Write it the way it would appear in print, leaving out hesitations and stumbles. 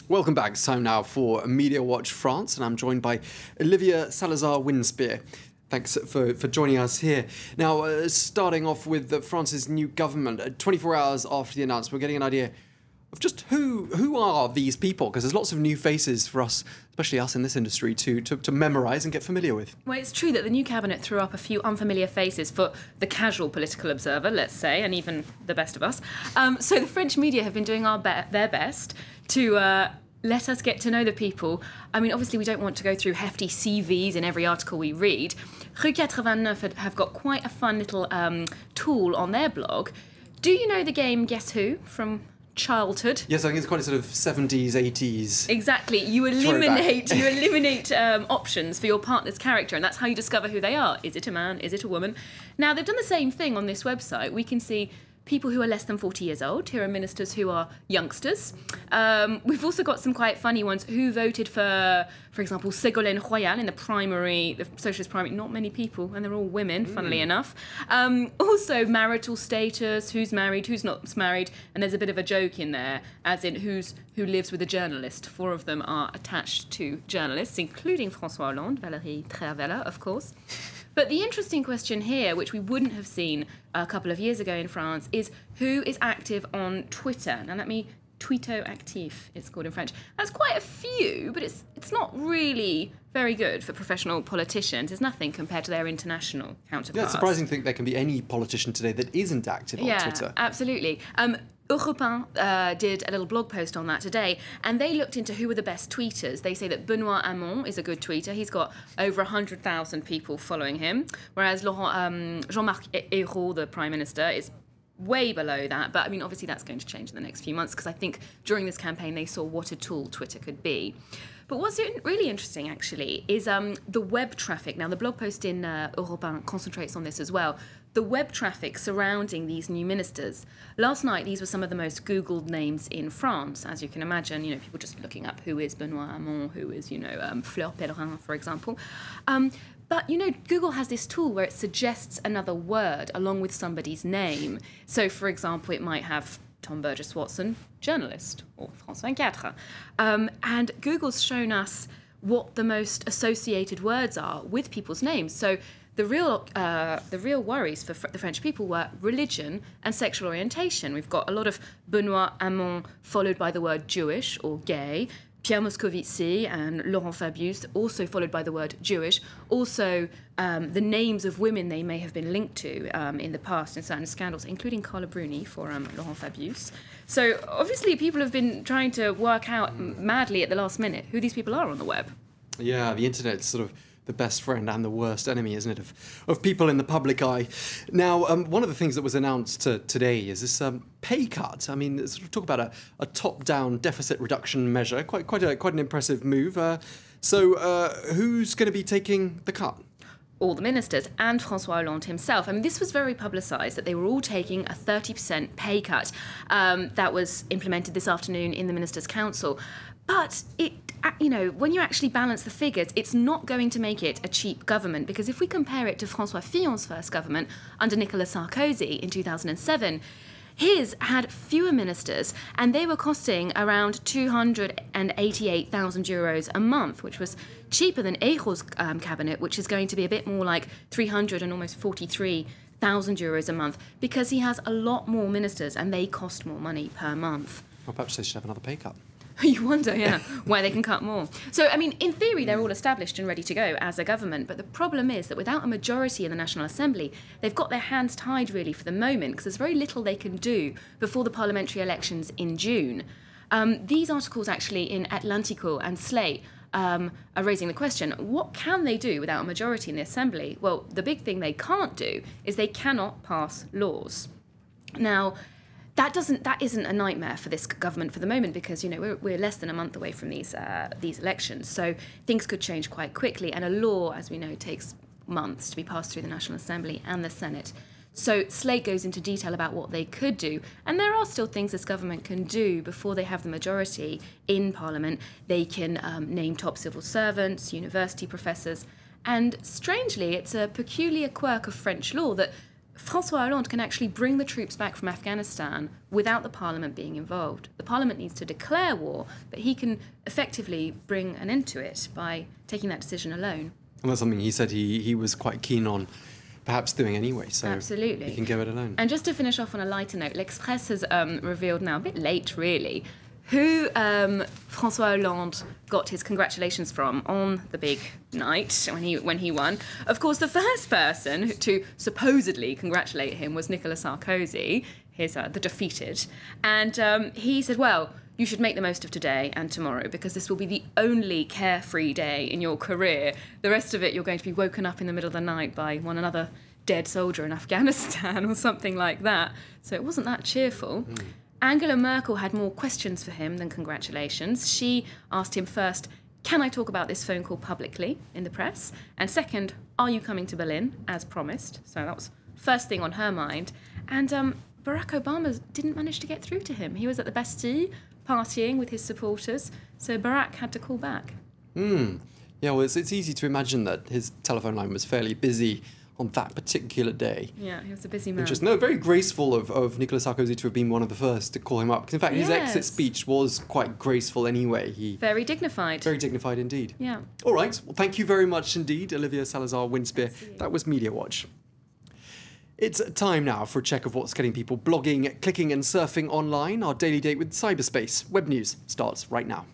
Welcome back. It's time now for Media Watch France, and I'm joined by Olivia Salazar-Winspear. Thanks for joining us here. Now, starting off with France's new government, 24 hours after the announcement, we're getting an idea of just who are these people, because there's lots of new faces for us, especially us in this industry, to memorise and get familiar with. Well, it's true that the new cabinet threw up a few unfamiliar faces for the casual political observer, let's say, and even the best of us. So the French media have been doing their best to let us get to know the people. I mean, obviously, we don't want to go through hefty CVs in every article we read. Rue 89 have got quite a fun little tool on their blog. Do you know the game Guess Who from childhood? Yes, I think it's quite a sort of 70s, 80s. Exactly. You eliminate options for your partner's character, and that's how you discover who they are. Is it a man? Is it a woman? Now, they've done the same thing on this website. We can see people who are less than 40 years old. Here are ministers who are youngsters. We've also got some quite funny ones who voted for example, Ségolène Royal in the socialist primary. Not many people, and they're all women, funnily enough. Also, marital status, who's married, who's not married, and there's a bit of a joke in there, as in who lives with a journalist. 4 of them are attached to journalists, including François Hollande, Valérie Trierweiler, of course. But the interesting question here, which we wouldn't have seen a couple of years ago in France, is who is active on Twitter. Now, let me Tweeto actif, it's called in French. That's quite a few, but it's not really very good for professional politicians. It's nothing compared to their international counterparts. Yeah, it's surprising to think there can be any politician today that isn't active on Twitter. Yeah, absolutely. Europe 1 did a little blog post on that today, and they looked into who were the best tweeters. They say that Benoît Hamon is a good tweeter. He's got over 100,000 people following him, whereas Jean-Marc Ayrault, the Prime Minister, is way below that. But I mean, obviously that's going to change in the next few months, because I think during this campaign they saw what a tool Twitter could be. But what's really interesting, actually, is the web traffic. Now, the blog post in Europe 1 concentrates on this as well. The web traffic surrounding these new ministers. Last night, these were some of the most Googled names in France, as you can imagine. You know, people just looking up who is Benoît Hamon, who is, Fleur Pellerin, for example. But, Google has this tool where it suggests another word along with somebody's name. So, for example, it might have Tom Burgess-Watson, journalist, or France 24. And Google's shown us what the most associated words are with people's names. So the real worries for the French people were religion and sexual orientation. We've got a lot of Benoît Hamon followed by the word Jewish or gay, Pierre Moscovici and Laurent Fabius, also followed by the word Jewish. Also, the names of women they may have been linked to in the past in certain scandals, including Carla Bruni for Laurent Fabius. So, obviously, people have been trying to work out madly at the last minute who these people are on the web. Yeah, the internet's sort of the best friend and the worst enemy, isn't it, of people in the public eye. Now, one of the things that was announced today is this pay cut. I mean, sort of talk about a top-down deficit reduction measure, quite an impressive move. So who's going to be taking the cut? All the ministers and François Hollande himself. I mean, this was very publicised that they were all taking a 30% pay cut that was implemented this afternoon in the Ministers' Council. But when you actually balance the figures, it's not going to make it a cheap government, because if we compare it to François Fillon's first government under Nicolas Sarkozy in 2007, his had fewer ministers, and they were costing around 288,000 euros a month, which was cheaper than Ayrault's cabinet, which is going to be a bit more like 300 and almost 43,000 euros a month, because he has a lot more ministers and they cost more money per month. Well, perhaps they should have another pay cut. You wonder, yeah, why they can cut more. So, I mean, in theory, they're all established and ready to go as a government, but the problem is that without a majority in the National Assembly, they've got their hands tied, really, for the moment, because there's very little they can do before the parliamentary elections in June. These articles, actually, in Atlantico and Slate, are raising the question, what can they do without a majority in the Assembly? Well, the big thing they can't do is they cannot pass laws. Now, that isn't a nightmare for this government for the moment, because we're less than a month away from these elections, so things could change quite quickly. And a law, as we know, takes months to be passed through the National Assembly and the Senate. So Slate goes into detail about what they could do, and there are still things this government can do before they have the majority in Parliament. They can name top civil servants, university professors, and strangely, it's a peculiar quirk of French law that François Hollande can actually bring the troops back from Afghanistan without the parliament being involved. The parliament needs to declare war, but he can effectively bring an end to it by taking that decision alone. And that's something he said he was quite keen on perhaps doing anyway, so absolutely, he can go it alone. And just to finish off on a lighter note, L'Express has revealed now, a bit late really, who François Hollande got his congratulations from on the big night when he won. Of course, the first person to supposedly congratulate him was Nicolas Sarkozy, the defeated. And he said, well, you should make the most of today and tomorrow because this will be the only carefree day in your career. The rest of it, you're going to be woken up in the middle of the night by another dead soldier in Afghanistan or something like that. So it wasn't that cheerful. Angela Merkel had more questions for him than congratulations. She asked him first, can I talk about this phone call publicly in the press? And second, are you coming to Berlin, as promised? So that was first thing on her mind. And Barack Obama didn't manage to get through to him. He was at the Bastille, partying with his supporters, so Barack had to call back. Yeah, well, it's easy to imagine that his telephone line was fairly busy on that particular day. Yeah, he was a busy man. Just very graceful of Nicolas Sarkozy to have been one of the first to call him up. 'Cause in fact, his exit speech was quite graceful anyway. Very dignified. Very dignified indeed. Yeah. All right. Well, thank you very much indeed, Olivia Salazar-Winspear. That was Media Watch. It's time now for a check of what's getting people blogging, clicking and surfing online. Our daily date with cyberspace. Web news starts right now.